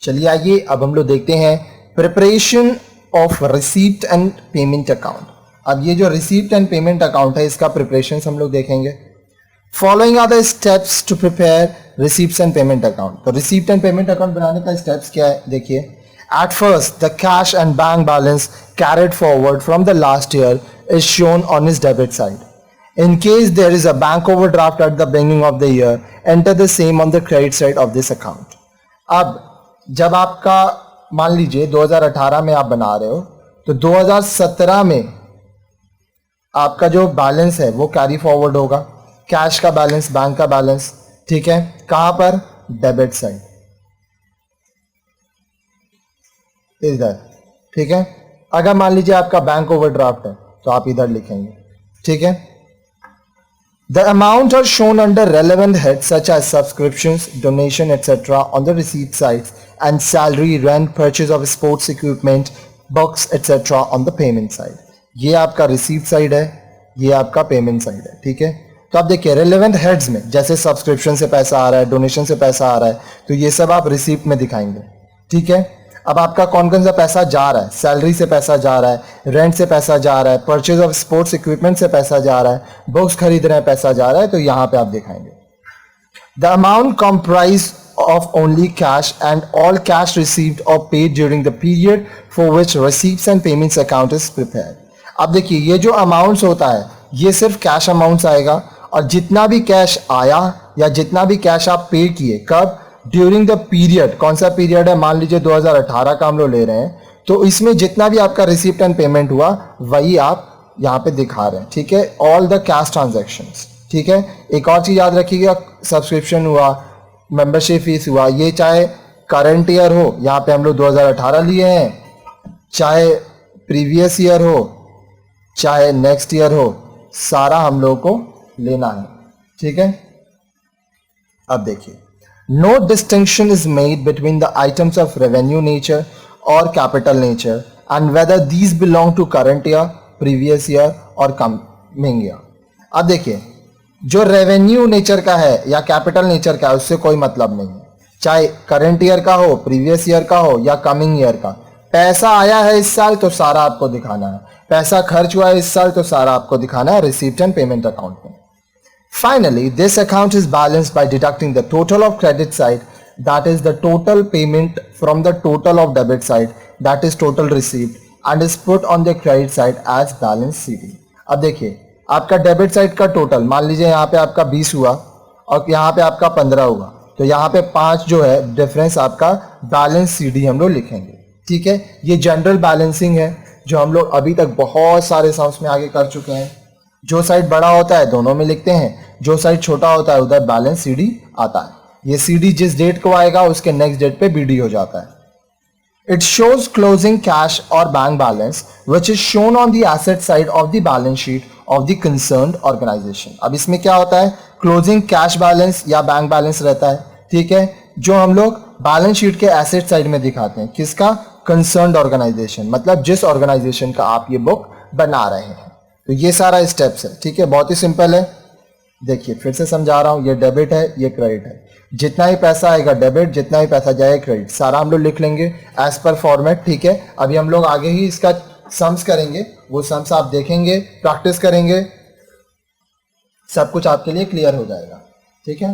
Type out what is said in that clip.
चलिए आइए अब हम लोग देखते हैं preparation of receipt and payment account. अब ये जो रिसीप्ट एंड पेमेंट अकाउंट है इसका प्रिपरेशन हम लोग देखेंगे। Following are the steps to prepare receipt and payment account. तो रिसीप्ट एंड पेमेंट अकाउंट बनाने का स्टेप्स क्या है देखिए। At first the cash and bank balance carried forward from the last year is shown on his debit side. In case there is a bank overdraft at the beginning of the year, enter the same on the credit side of this account. अब जब आपका मान लीजिए 2018 में आप बना रहे हो तो 2017 में आपका जो बैलेंस है वो कैरी फॉरवर्ड होगा, कैश का बैलेंस, बैंक का बैलेंस, ठीक है, कहां पर? डेबिट साइड, इधर, ठीक है। अगर मान लीजिए आपका बैंक ओवरड्राफ्ट है तो आप इधर लिखेंगे, ठीक है। The amount are shown under relevant heads such as subscriptions, donation, etc. on the receipt sides and salary, rent, purchase of sports equipment, books, etc. on the payment side. ये आपका receipt side है, ये आपका payment side है, ठीक है। तो आप देखिए relevant heads में जैसे subscription से पैसा आ रहा है, donation से पैसा आ रहा है, तो ये सब आप receipt में दिखाएंगे, ठीक है। अब आपका कौन कौन सा पैसा जा रहा है? सैलरी से पैसा जा रहा है, रेंट से पैसा जा रहा है, परचेज ऑफ स्पोर्ट्स इक्विपमेंट से पैसा जा रहा है, बुक्स खरीद रहे हैं पैसा जा रहा है, तो यहां पे आप दिखाएंगे। The amount comprise of only cash and all cash received और paid during the period for which receipts and payments account is prepared. अब देखिए ये जो अमाउंट्स होता है ये सिर्फ कैश अमाउंट्स आएगा, और जितना भी कैश आया या जितना भी कैश आप पे किए, कब? During the period. कौन सा पीरियड है? मान लीजिए 2018 का हम लोग ले रहे हैं, तो इसमें जितना भी आपका रिसीप्ट एंड पेमेंट हुआ वही आप यहाँ पे दिखा रहे हैं, ठीक है। ऑल द कैश ट्रांजैक्शंस, ठीक है। एक और चीज याद रखिएगा, सब्सक्रिप्शन हुआ, मेंबरशिप फीस हुआ, ये चाहे करंट ईयर हो, यहाँ पे हम लोग 2018 लिए हैं, चाहे प्रीवियस ईयर हो, चाहे नेक्स्ट ईयर हो, सारा हम लोग को लेना है, ठीक है। अब देखिए, no distinction is made between the items of revenue nature or capital nature and whether these belong to current year, previous year or coming year. अब देखिए, जो रेवेन्यू नेचर का है या कैपिटल नेचर का है उससे कोई मतलब नहीं है, चाहे करंट ईयर का हो, प्रीवियस ईयर का हो या कमिंग ईयर का। पैसा आया है इस साल तो सारा आपको दिखाना है, पैसा खर्च हुआ है इस साल तो सारा आपको दिखाना है रिसीप्ट एंड पेमेंट अकाउंट में। Finally, this account is balanced by deducting the total of credit side, that is the total payment, from the total of debit side, that is total receipt, and is put on the credit side as balance CD. अब देखिए, आपका debit side का total मान लीजिए यहाँ पे आपका 20 हुआ और यहाँ पे आपका 15 हुआ, तो यहाँ पे 5 जो है डिफरेंस आपका बैलेंस CD हम लोग लिखेंगे, ठीक है। ये जनरल बैलेंसिंग है जो हम लोग अभी तक बहुत सारे सम्स में आगे कर चुके हैं। जो साइड बड़ा होता है दोनों में लिखते हैं, जो साइड छोटा होता है उधर बैलेंस सीडी आता है। ये सीडी जिस डेट को आएगा उसके नेक्स्ट डेट पे बीडी हो जाता है। इट शोज क्लोजिंग कैश और bank balance which is shown on the asset side of the balance sheet of the concerned organisation. अब इसमें क्या होता है? क्लोजिंग कैश बैलेंस या बैंक बैलेंस रहता है, ठीक है, जो हम लोग बैलेंस शीट के एसेट साइड में दिखाते हैं। किसका? कंसर्न्ड ऑर्गेनाइजेशन, मतलब जिस ऑर्गेनाइजेशन का आप ये बुक बना रहे हैं। तो ये सारा स्टेप्स है, ठीक है, बहुत ही सिंपल है। देखिए फिर से समझा रहा हूं, ये डेबिट है, ये क्रेडिट है, जितना ही पैसा आएगा डेबिट, जितना ही पैसा जाएगा क्रेडिट, सारा हम लोग लिख लेंगे एज पर फॉर्मेट, ठीक है। अभी हम लोग आगे ही इसका सम्स करेंगे, वो सम्स आप देखेंगे, प्रैक्टिस करेंगे, सब कुछ आपके लिए क्लियर हो जाएगा, ठीक है।